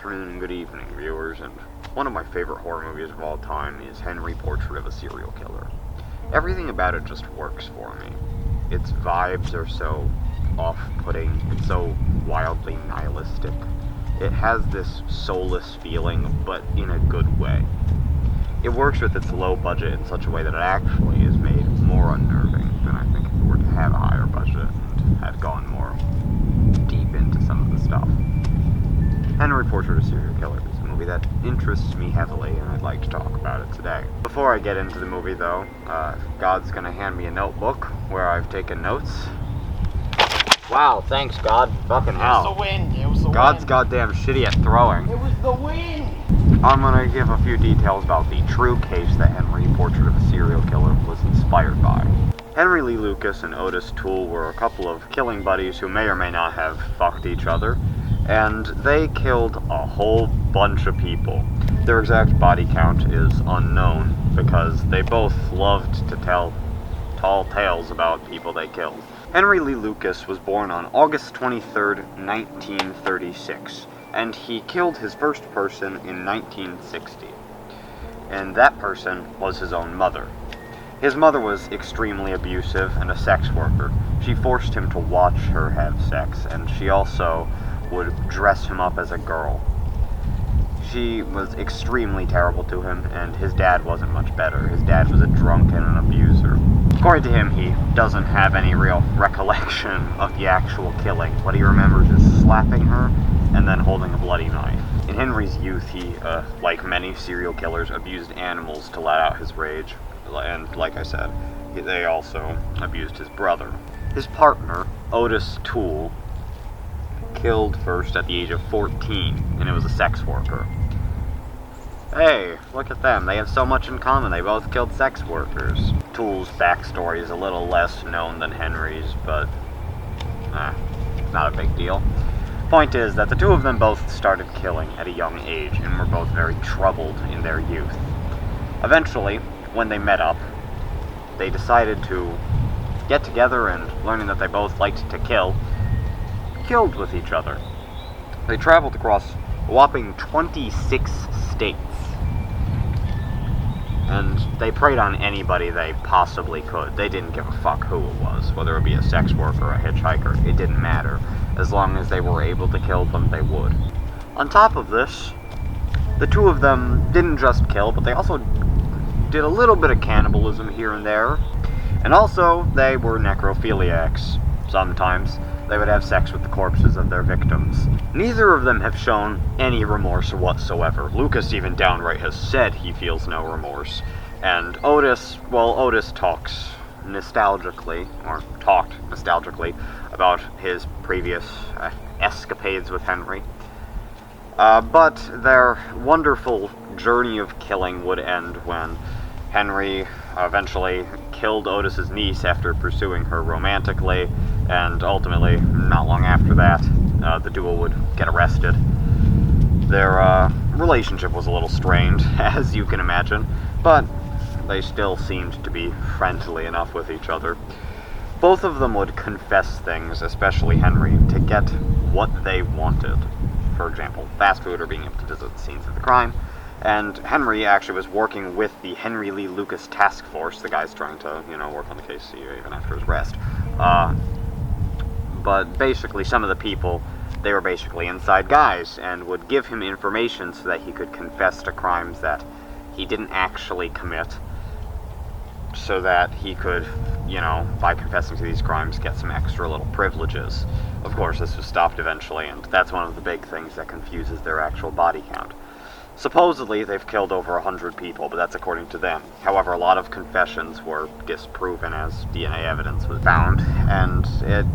afternoon and good evening, viewers, and one of my favorite horror movies of all time is Henry, Portrait of a Serial Killer. Everything about it just works for me. Its vibes are so off-putting, it's so wildly nihilistic. It has this soulless feeling, but in a good way. It works with its low budget in such a way that it actually is made more unnerving than I think if it were to have a higher budget and had gone more deep into some of the stuff. Henry, Portrait of a Serial Killer is a movie that interests me heavily, and I'd like to talk about it today. Before I get into the movie, though, God's gonna hand me a notebook where I've taken notes. Wow, thanks, God. Fucking hell. It was the wind. It was the God's wind. goddamn shitty at throwing. It was the wind. I'm gonna give a few details about the true case that Henry, Portrait of a Serial Killer was inspired by. Henry Lee Lucas and Otis Toole were a couple of killing buddies who may or may not have fucked each other, and they killed a whole bunch of people. Their exact body count is unknown, because they both loved to tell tall tales about people they killed. Henry Lee Lucas was born on August 23rd, 1936, and he killed his first person in 1960. And that person was his own mother. His mother was extremely abusive and a sex worker. She forced him to watch her have sex, and she also would dress him up as a girl. She was extremely terrible to him, and his dad wasn't much better. His dad was a drunk and an abuser. According to him, he doesn't have any real recollection of the actual killing. What he remembers is slapping her and then holding a bloody knife. In Henry's youth, he, like many serial killers, abused animals to let out his rage. And like I said, they also abused his brother. His partner, Otis Toole, killed first at the age of 14, and it was a sex worker. Hey, look at them. They have so much in common. They both killed sex workers. Toole's backstory is a little less known than Henry's, but not a big deal. Point is that the two of them both started killing at a young age and were both very troubled in their youth. Eventually, when they met up, they decided to get together, and learning that they both liked to kill, killed with each other. They traveled across a whopping 26 states, and they preyed on anybody they possibly could. They didn't give a fuck who it was, whether it be a sex worker or a hitchhiker. It didn't matter. As long as they were able to kill them, they would. On top of this, the two of them didn't just kill, but they also did a little bit of cannibalism here and there. And also, they were necrophiliacs. Sometimes they would have sex with the corpses of their victims. Neither of them have shown any remorse whatsoever. Lucas even downright has said he feels no remorse. And Otis talks nostalgically, or talked nostalgically, about his previous escapades with Henry. But their wonderful journey of killing would end when Henry eventually killed Otis's niece after pursuing her romantically, and ultimately, not long after that, the duo would get arrested. Their relationship was a little strained, as you can imagine, but they still seemed to be friendly enough with each other. Both of them would confess things, especially Henry, to get what they wanted. For example, fast food or being able to visit the scenes of the crime. And Henry actually was working with the Henry Lee Lucas task force, the guys trying to, work on the case even after his arrest. But basically, some of the people, they were basically inside guys and would give him information so that he could confess to crimes that he didn't actually commit, so that he could, by confessing to these crimes, get some extra little privileges. Of course, this was stopped eventually, and that's one of the big things that confuses their actual body count. Supposedly, they've killed over 100 people, but that's according to them. However, a lot of confessions were disproven as DNA evidence was found, and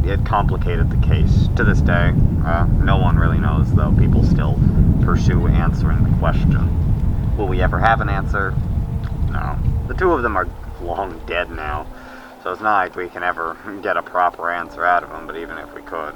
it complicated the case. To this day, no one really knows, though people still pursue answering the question. Will we ever have an answer? No. The two of them are long dead now, so it's not like we can ever get a proper answer out of them, but even if we could,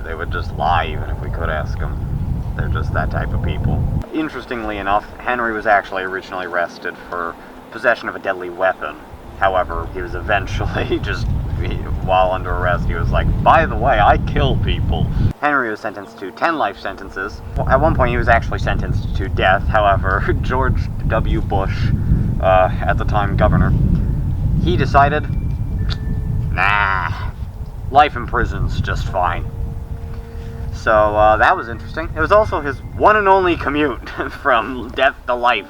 they would just lie even if we could ask them. They're just that type of people. Interestingly enough, Henry was actually originally arrested for possession of a deadly weapon. However, he was eventually just while under arrest, he was like, by the way, I kill people. Henry was sentenced to 10 life sentences. At one point, he was actually sentenced to death. However, George W. Bush, at the time governor, he decided, nah, life in prison's just fine. So, that was interesting. It was also his one and only commute from death to life.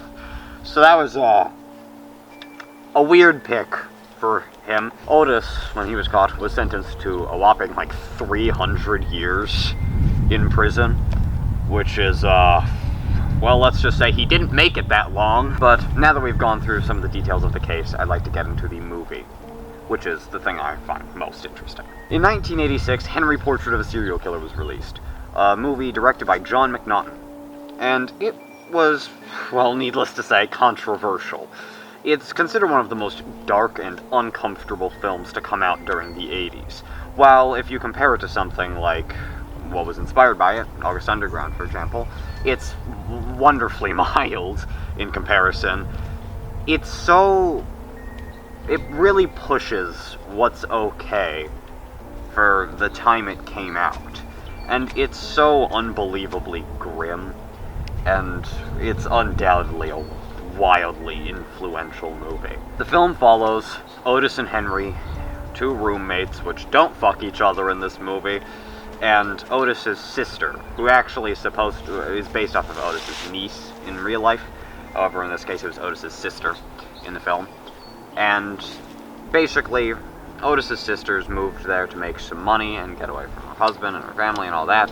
So that was, a weird pick for him. Otis, when he was caught, was sentenced to a whopping, 300 years in prison, which is, well, let's just say he didn't make it that long. But now that we've gone through some of the details of the case, I'd like to get into the movie, which is the thing I find most interesting. In 1986, Henry Portrait of a Serial Killer was released, a movie directed by John McNaughton, and it was, well, needless to say, controversial. It's considered one of the most dark and uncomfortable films to come out during the 80s, while if you compare it to something like what was inspired by it, August Underground, for example, it's wonderfully mild in comparison. It really pushes what's okay for the time it came out. And it's so unbelievably grim, and it's undoubtedly a wildly influential movie. The film follows Otis and Henry, two roommates which don't fuck each other in this movie, and Otis's sister, who actually is based off of Otis's niece in real life. However, in this case, it was Otis's sister in the film. And basically, Otis's sisters moved there to make some money and get away from her husband and her family and all that.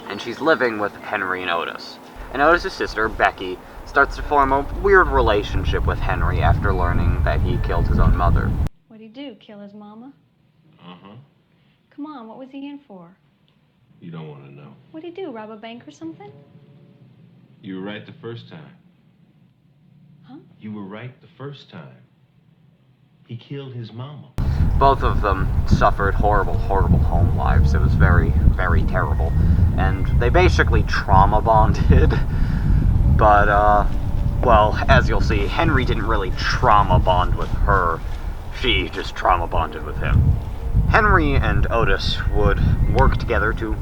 And she's living with Henry and Otis. And Otis's sister, Becky, starts to form a weird relationship with Henry after learning that he killed his own mother. What'd he do, kill his mama? Uh-huh. Come on, what was he in for? You don't want to know. What'd he do, rob a bank or something? You were right the first time. Huh? You were right the first time. He killed his mama. Both of them suffered horrible, horrible home lives. It was very, very terrible. And they basically trauma bonded. But, well, as you'll see, Henry didn't really trauma bond with her. She just trauma bonded with him. Henry and Otis would work together to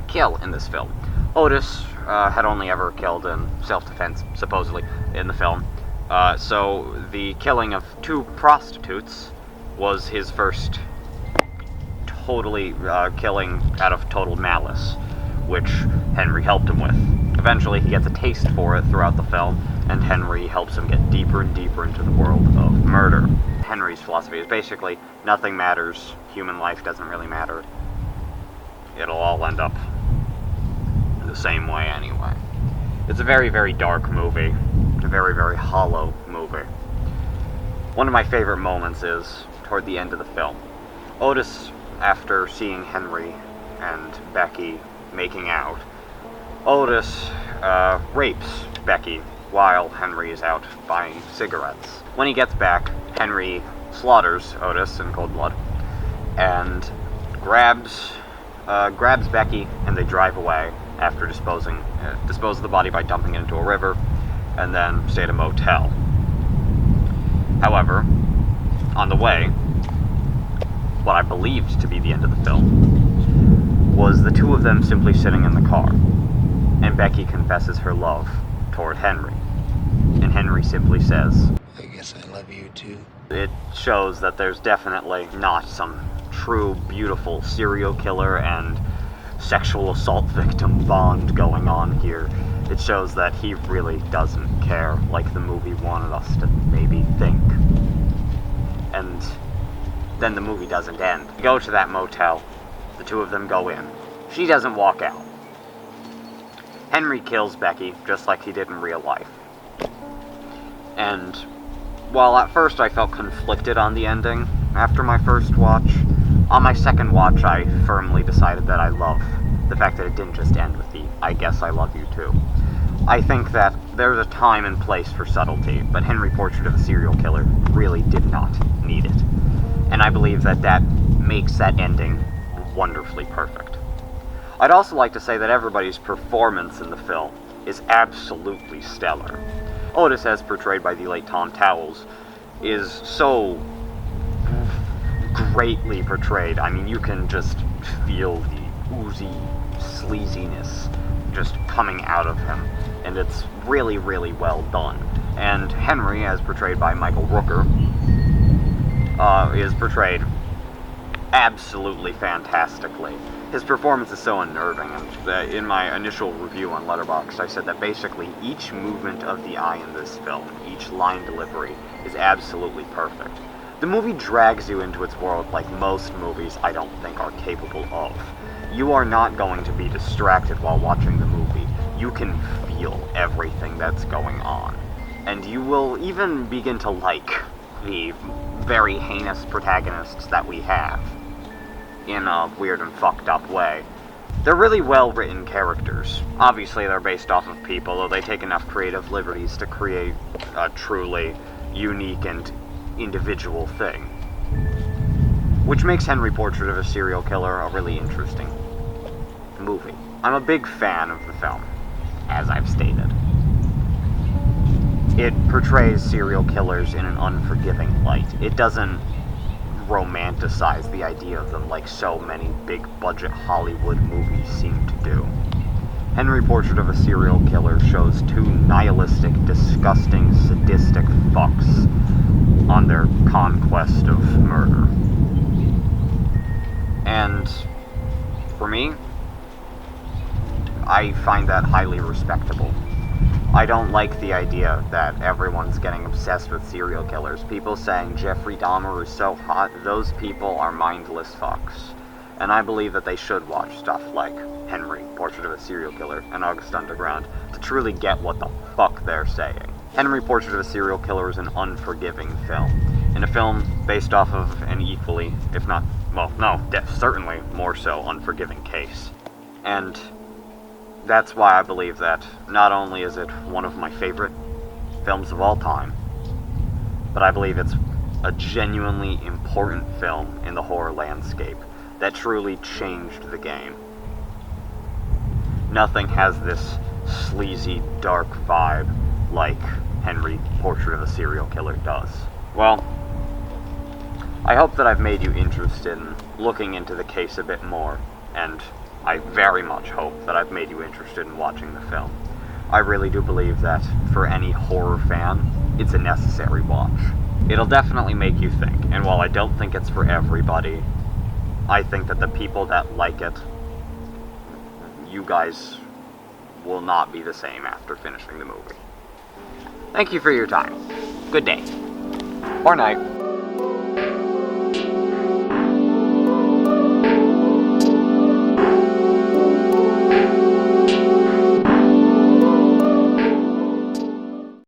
kill in this film. Otis had only ever killed in self-defense, supposedly, in the film. So the killing of two prostitutes was his first totally killing out of total malice, which Henry helped him with. Eventually he gets a taste for it throughout the film, and Henry helps him get deeper and deeper into the world of murder. Henry's philosophy is basically, nothing matters, human life doesn't really matter. It'll all end up the same way anyway. It's a very, very dark movie. It's a very, very hollow movie. One of my favorite moments is toward the end of the film. Otis, after seeing Henry and Becky making out, Otis rapes Becky while Henry is out buying cigarettes. When he gets back, Henry slaughters Otis in cold blood and grabs Becky, and they drive away after dispose of the body by dumping it into a river, and then stay at a motel. However, on the way, what I believed to be the end of the film was the two of them simply sitting in the car, and Becky confesses her love toward Henry, and Henry simply says, I guess I love you too. It shows that there's definitely not some true, beautiful serial killer and sexual assault victim bond going on here. It shows that he really doesn't care, like the movie wanted us to maybe think. And then the movie doesn't end. They go to that motel. The two of them go in. She doesn't walk out. Henry kills Becky, just like he did in real life. And while at first I felt conflicted on the ending, after my first watch, on my second watch I firmly decided that I love the fact that it didn't just end with the, I guess I love you too. I think that there's a time and place for subtlety, but Henry Portrait of a Serial Killer really did not need it. And I believe that that makes that ending wonderfully perfect. I'd also like to say that everybody's performance in the film is absolutely stellar. Otis, as portrayed by the late Tom Towles, is so greatly portrayed. I mean, you can just feel the oozy sleaziness just coming out of him, and it's really, really well done. And Henry, as portrayed by Michael Rooker, is portrayed absolutely fantastically. His performance is so unnerving, and in my initial review on Letterboxd, I said that basically each movement of the eye in this film, each line delivery, is absolutely perfect. The movie drags you into its world like most movies I don't think are capable of. You are not going to be distracted while watching the movie. You can feel everything that's going on. And you will even begin to like the very heinous protagonists that we have, in a weird and fucked up way. They're really well-written characters. Obviously, they're based off of people, though they take enough creative liberties to create a truly unique and individual thing. Which makes Henry Portrait of a Serial Killer a really interesting movie. I'm a big fan of the film, as I've stated. It portrays serial killers in an unforgiving light. It doesn't romanticize the idea of them like so many big-budget Hollywood movies seem to do. Henry Portrait of a Serial Killer shows two nihilistic, disgusting, sadistic fucks on their conquest of murder. And for me, I find that highly respectable. I don't like the idea that everyone's getting obsessed with serial killers. People saying Jeffrey Dahmer is so hot, those people are mindless fucks. And I believe that they should watch stuff like Henry, Portrait of a Serial Killer, and August Underground to truly get what the fuck they're saying. Henry, Portrait of a Serial Killer is an unforgiving film. In a film based off of an equally, if not, well, no, certainly more so unforgiving case. And that's why I believe that not only is it one of my favorite films of all time, but I believe it's a genuinely important film in the horror landscape that truly changed the game. Nothing has this sleazy, dark vibe like Henry, Portrait of a Serial Killer does. Well, I hope that I've made you interested in looking into the case a bit more, and I very much hope that I've made you interested in watching the film. I really do believe that for any horror fan, it's a necessary watch. It'll definitely make you think, and while I don't think it's for everybody, I think that the people that like it, you guys will not be the same after finishing the movie. Thank you for your time. Good day. Or night.